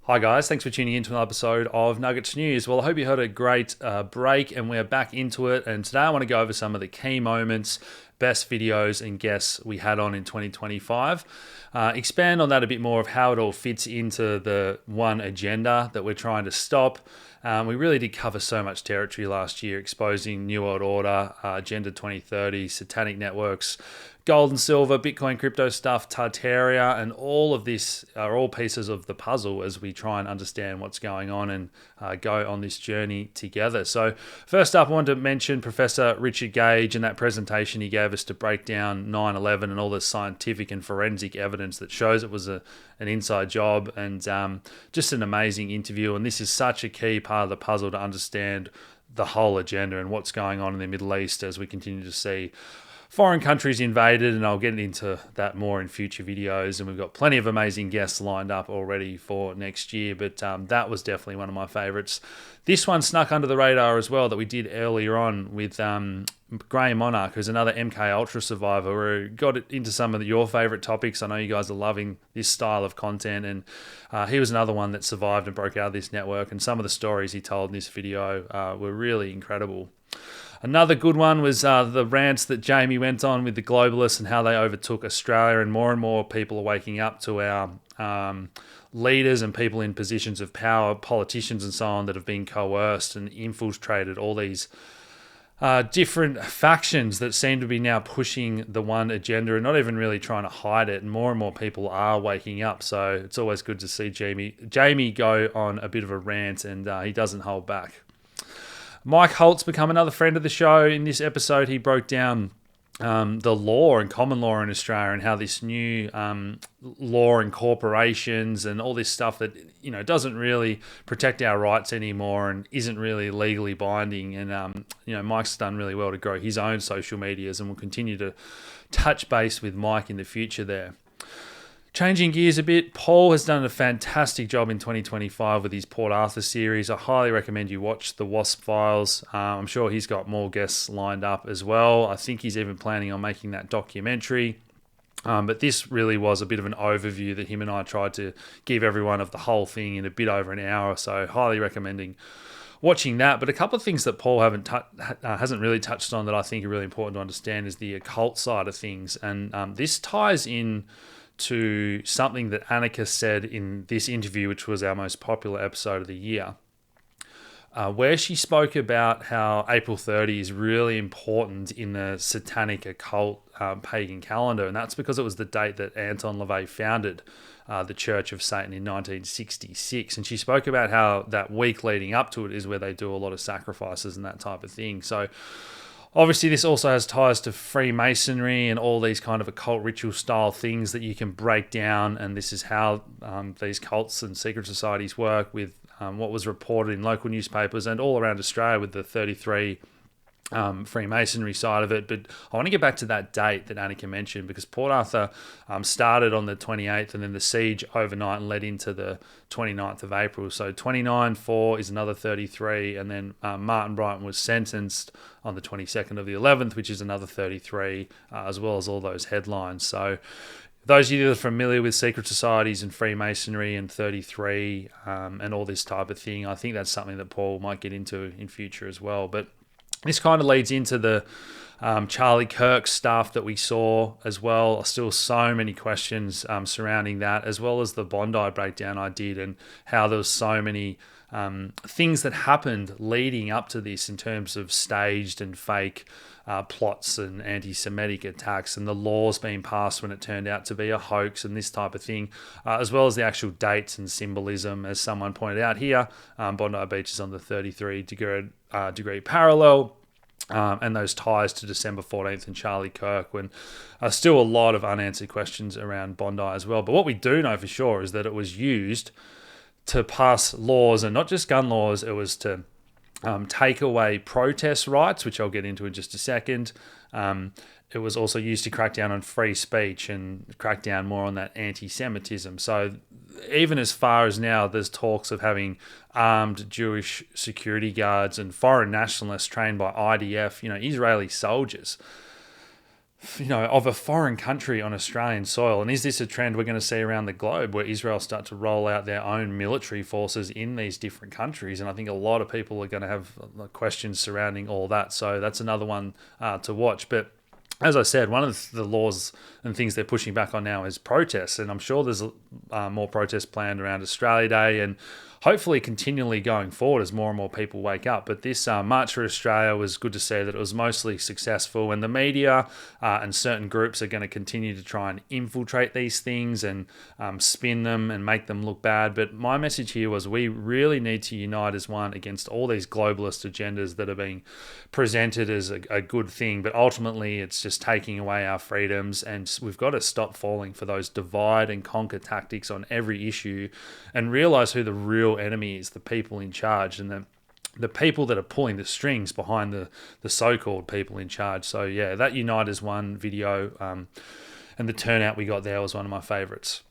Hi guys, thanks for tuning in to another episode of Nuggets News. Well, I hope you had a great break and we're back into it. And today I want to go over some of the key moments, best videos and guests we had on in 2025. Expand on that a bit more of how it all fits into the one agenda that we're trying to stop. We really did cover so much territory last year, exposing New World Order, Agenda 2030, satanic networks, gold and silver, Bitcoin, crypto stuff, Tartaria, and all of this are all pieces of the puzzle as we try and understand what's going on and go on this journey together. So first up, I wanted to mention Professor Richard Gage and that presentation he gave us to break down 9/11 and all the scientific and forensic evidence that shows it was an inside job, and just an amazing interview. And this is such a key part of the puzzle to understand the whole agenda and what's going on in the Middle East as we continue to see foreign countries invaded, and I'll get into that more in future videos. And we've got plenty of amazing guests lined up already for next year, but that was definitely one of my favorites. This one snuck under the radar as well that we did earlier on with Grey Monarch, who's another MK Ultra survivor. We got into some of your favorite topics. I know you guys are loving this style of content, and he was another one that survived and broke out of this network, and some of the stories he told in this video were really incredible. Another good one was the rants that Jamie went on with the Globalists and how they overtook Australia, and more people are waking up to our leaders and people in positions of power, politicians and so on, that have been coerced and infiltrated all these different factions that seem to be now pushing the one agenda and not even really trying to hide it. And more people are waking up. So it's always good to see Jamie go on a bit of a rant, and he doesn't hold back. Mike Holt's become another friend of the show. In this episode, he broke down the law and common law in Australia and how this new law and corporations and all this stuff that doesn't really protect our rights anymore and isn't really legally binding. And Mike's done really well to grow his own social medias, and we'll continue to touch base with Mike in the future there. Changing gears a bit, Paul has done a fantastic job in 2025 with his Port Arthur series. I highly recommend you watch the WASP Files. I'm sure he's got more guests lined up as well. I think he's even planning on making that documentary. But this really was a bit of an overview that him and I tried to give everyone of the whole thing in a bit over an hour. So highly recommending watching that. But a couple of things that Paul hasn't really touched on that I think are really important to understand is the occult side of things. And this ties in to something that Anneke said in this interview, which was our most popular episode of the year, where she spoke about how April 30 is really important in the satanic occult pagan calendar. And that's because it was the date that Anton LaVey founded the Church of Satan in 1966. And she spoke about how that week leading up to it is where they do a lot of sacrifices and that type of thing. So obviously, this also has ties to Freemasonry and all these kind of occult ritual style things that you can break down. And this is how these cults and secret societies work with what was reported in local newspapers and all around Australia with the 33 Freemasonry side of it. But I want to get back to that date that Anneke mentioned, because Port Arthur started on the 28th, and then the siege overnight and led into the 29th of April. So 29/4 is another 33, and then Martin Brighton was sentenced on the 22nd of the 11th, which is another 33, as well as all those headlines. So those of you that are familiar with secret societies and Freemasonry and 33 and all this type of thing, I think that's something that Paul might get into in future as well. But this kind of leads into the Charlie Kirk stuff that we saw as well. Still so many questions surrounding that, as well as the Bondi breakdown I did and how there was so many things that happened leading up to this in terms of staged and fake plots and anti-Semitic attacks, and the laws being passed when it turned out to be a hoax and this type of thing, as well as the actual dates and symbolism. As someone pointed out here, Bondi Beach is on the 33-degree parallel, and those ties to December 14th and Charlie Kirk, when still a lot of unanswered questions around Bondi as well. But what we do know for sure is that it was used to pass laws, and not just gun laws. It was to take away protest rights, which I'll get into in just a second. It was also used to crack down on free speech and crack down more on that anti-Semitism. So even as far as now, there's talks of having armed Jewish security guards and foreign nationalists trained by IDF, Israeli soldiers. of a foreign country on Australian soil. And is this a trend we're going to see around the globe, where Israel start to roll out their own military forces in these different countries? And I think a lot of people are going to have questions surrounding all that. So that's another one to watch. But as I said, one of the laws and things they're pushing back on now is protests. And I'm sure there's more protests planned around Australia Day, and hopefully continually going forward as more and more people wake up. But this March for Australia was good to see that it was mostly successful, and the media and certain groups are going to continue to try and infiltrate these things and spin them and make them look bad. But my message here was we really need to unite as one against all these globalist agendas that are being presented as a good thing, but ultimately it's just taking away our freedoms, and we've got to stop falling for those divide and conquer tactics on every issue and realize who the real enemy is: the people in charge, and the people that are pulling the strings behind the so-called people in charge. So yeah, that Unite as One video and the turnout we got there was one of my favorites.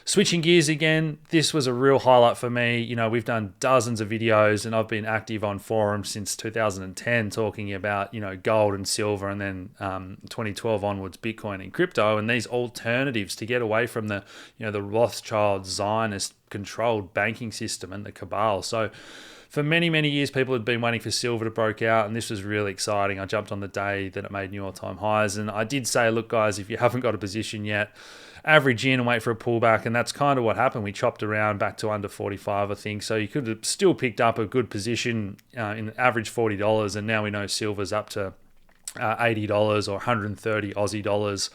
Switching gears again, this was a real highlight for me. We've done dozens of videos, and I've been active on forums since 2010 talking about, gold and silver, and then 2012 onwards, Bitcoin and crypto, and these alternatives to get away from the Rothschild Zionist controlled banking system and the cabal. So for many, many years, people had been waiting for silver to break out, and this was really exciting. I jumped on the day that it made new all-time highs, and I did say, look, guys, if you haven't got a position yet, average in and wait for a pullback, and that's kind of what happened. We chopped around back to under 45, I think, so you could have still picked up a good position in average $40, and now we know silver's up to $80 or 130 Aussie dollars.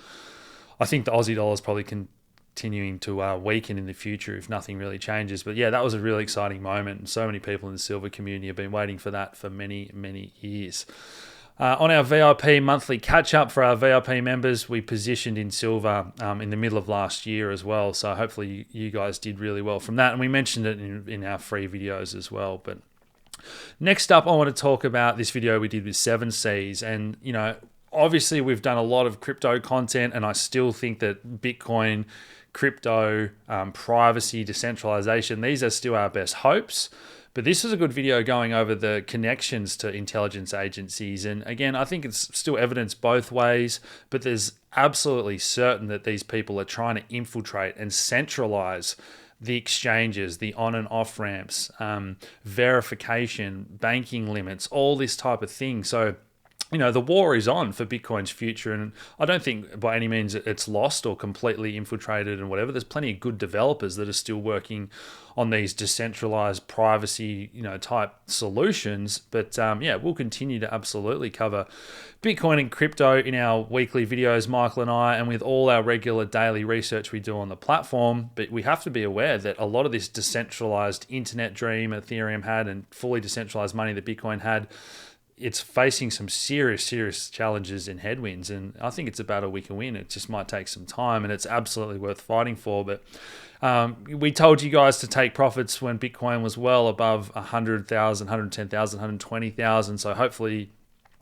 I think the Aussie dollar is probably continuing to weaken in the future if nothing really changes. But yeah, that was a really exciting moment, and so many people in the silver community have been waiting for that for many, many years. On our VIP monthly catch-up for our VIP members, we positioned in silver in the middle of last year as well. So hopefully you guys did really well from that. And we mentioned it in our free videos as well. But next up, I want to talk about this video we did with 7Cs. And, obviously we've done a lot of crypto content, and I still think that Bitcoin, crypto, privacy, decentralization, these are still our best hopes. But this is a good video going over the connections to intelligence agencies. And again, I think it's still evidence both ways, but there's absolutely certain that these people are trying to infiltrate and centralize the exchanges, the on and off ramps, verification, banking limits, all this type of thing. So the war is on for Bitcoin's future, and I don't think by any means it's lost or completely infiltrated and whatever. There's plenty of good developers that are still working on these decentralized privacy, type solutions. But we'll continue to absolutely cover Bitcoin and crypto in our weekly videos, Michael and I, and with all our regular daily research we do on the platform. But we have to be aware that a lot of this decentralized internet dream Ethereum had and fully decentralized money that Bitcoin had, it's facing some serious challenges and headwinds, and I think it's a battle we can win. It just might take some time, and it's absolutely worth fighting for. But we told you guys to take profits when Bitcoin was well above 100,000, 110,000, 120,000. So hopefully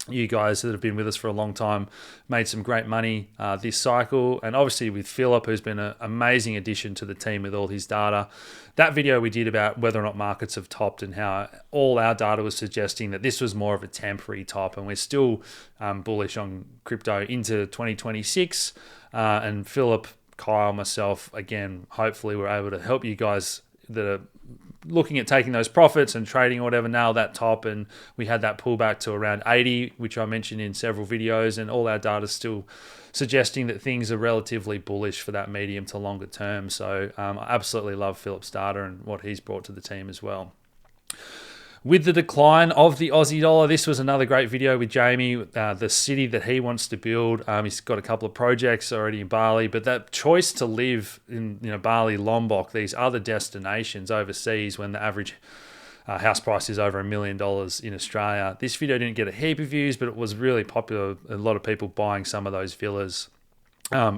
you guys that have been with us for a long time made some great money this cycle. And obviously with Philip, who's been an amazing addition to the team with all his data. That video we did about whether or not markets have topped and how all our data was suggesting that this was more of a temporary top, and we're still bullish on crypto into 2026. And Philip, Kyle, myself, again, hopefully we're able to help you guys that are looking at taking those profits and trading or whatever, nail that top. And we had that pullback to around 80, which I mentioned in several videos, and all our data is still suggesting that things are relatively bullish for that medium to longer term. So I absolutely love Philip's data and what he's brought to the team as well. With the decline of the Aussie dollar, this was another great video with Jamie, the city that he wants to build. He's got a couple of projects already in Bali, but that choice to live in Bali, Lombok, these other destinations overseas when the average house price is over $1 million in Australia. This video didn't get a heap of views, but it was really popular. A lot of people buying some of those villas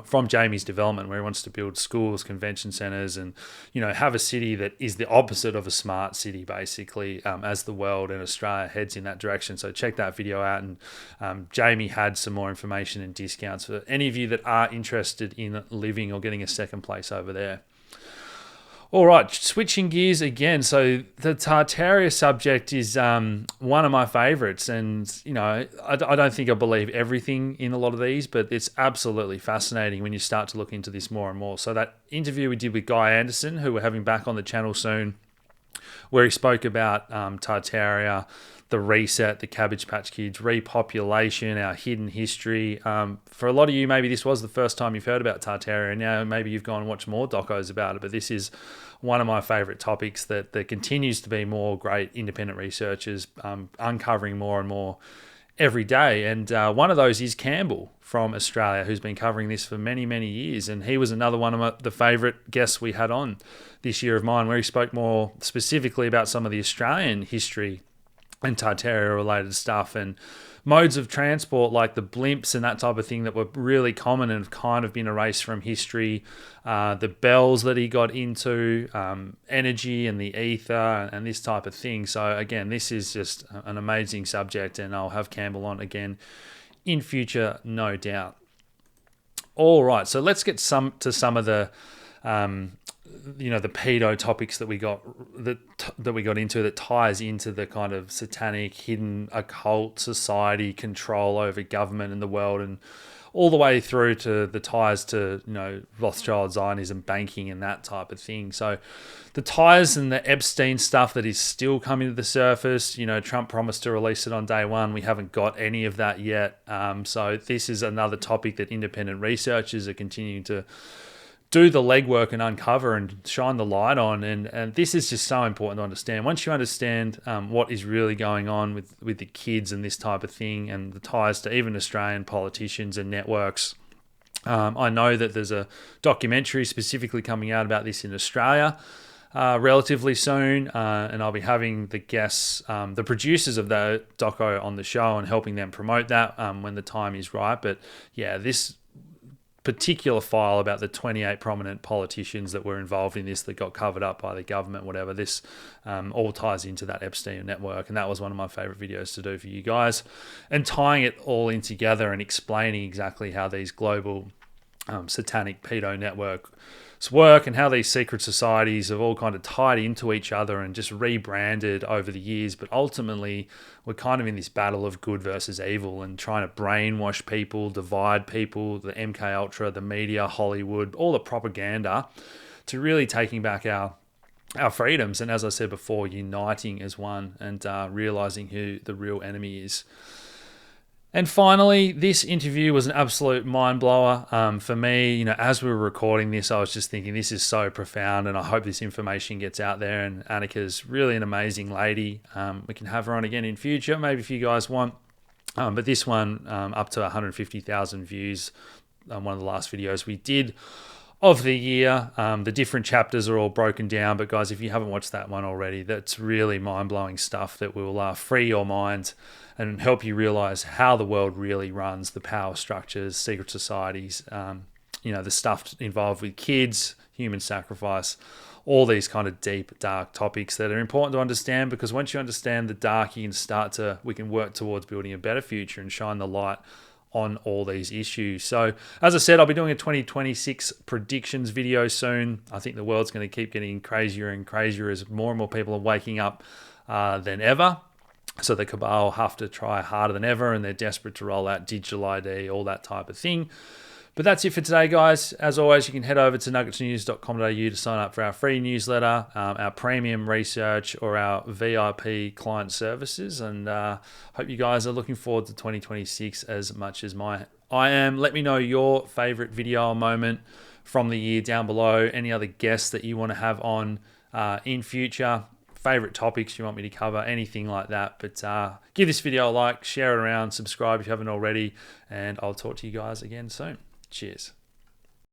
from Jamie's development, where he wants to build schools, convention centers, and have a city that is the opposite of a smart city, basically, as the world and Australia heads in that direction. So check that video out, and Jamie had some more information and discounts for any of you that are interested in living or getting a second place over there. All right, switching gears again. So the Tartaria subject is one of my favorites. And, I don't think I believe everything in a lot of these, but it's absolutely fascinating when you start to look into this more and more. So that interview we did with Guy Anderson, who we're having back on the channel soon, where he spoke about Tartaria, the reset, the Cabbage Patch Kids, repopulation, our hidden history. For a lot of you, maybe this was the first time you've heard about Tartaria. Now maybe you've gone and watched more docos about it, but this is one of my favourite topics that continues to be more great independent researchers uncovering more and more every day. And one of those is Campbell from Australia, who's been covering this for many, many years. And he was another one of the favourite guests we had on this year of mine, where he spoke more specifically about some of the Australian history and Tartaria related stuff and modes of transport like the blimps and that type of thing that were really common and have kind of been erased from history. The bells that he got into, energy and the ether and this type of thing. So again, this is just an amazing subject, and I'll have Campbell on again in future, no doubt. All right, so let's get to some of the the pedo topics that we got into that ties into the kind of satanic, hidden, occult society control over government and the world, and all the way through to the ties to Rothschild Zionism, banking, and that type of thing. So the ties and the Epstein stuff that is still coming to the surface. Trump promised to release it on day one. We haven't got any of that yet. So this is another topic that independent researchers are continuing to do the legwork and uncover and shine the light on. And this is just so important to understand. Once you understand what is really going on with the kids and this type of thing, and the ties to even Australian politicians and networks. I know that there's a documentary specifically coming out about this in Australia relatively soon, and I'll be having the guests, the producers of the doco on the show and helping them promote that when the time is right. But yeah, this particular file about the 28 prominent politicians that were involved in this that got covered up by the government, whatever, this all ties into that Epstein network. And that was one of my favorite videos to do for you guys, and tying it all in together and explaining exactly how these global satanic pedo networks work and how these secret societies have all kind of tied into each other and just rebranded over the years. But ultimately, we're kind of in this battle of good versus evil and trying to brainwash people, divide people, the MK Ultra, the media, Hollywood, all the propaganda, to really taking back our freedoms. And as I said before, uniting as one and realizing who the real enemy is. And finally, this interview was an absolute mind blower for me. As we were recording this, I was just thinking, this is so profound, and I hope this information gets out there. And Annike's really an amazing lady. We can have her on again in future, maybe if you guys want. But this one, up to 150,000 views on one of the last videos we did of the year. The different chapters are all broken down, but guys, if you haven't watched that one already, that's really mind-blowing stuff that will free your mind and help you realize how the world really runs, the power structures, secret societies, the stuff involved with kids, human sacrifice, all these kind of deep, dark topics that are important to understand, because once you understand the dark, we can work towards building a better future and shine the light on all these issues. So as I said, I'll be doing a 2026 predictions video soon. I think the world's going to keep getting crazier and crazier as more and more people are waking up than ever. So the cabal have to try harder than ever, and they're desperate to roll out digital ID, all that type of thing. But that's it for today, guys. As always, you can head over to nuggetsnews.com.au to sign up for our free newsletter, our premium research, or our VIP client services. And hope you guys are looking forward to 2026 as much as I am. Let me know your favorite video or moment from the year down below. Any other guests that you want to have on in future. Favorite topics you want me to cover, anything like that. But give this video a like, share it around, subscribe if you haven't already, and I'll talk to you guys again soon. Cheers.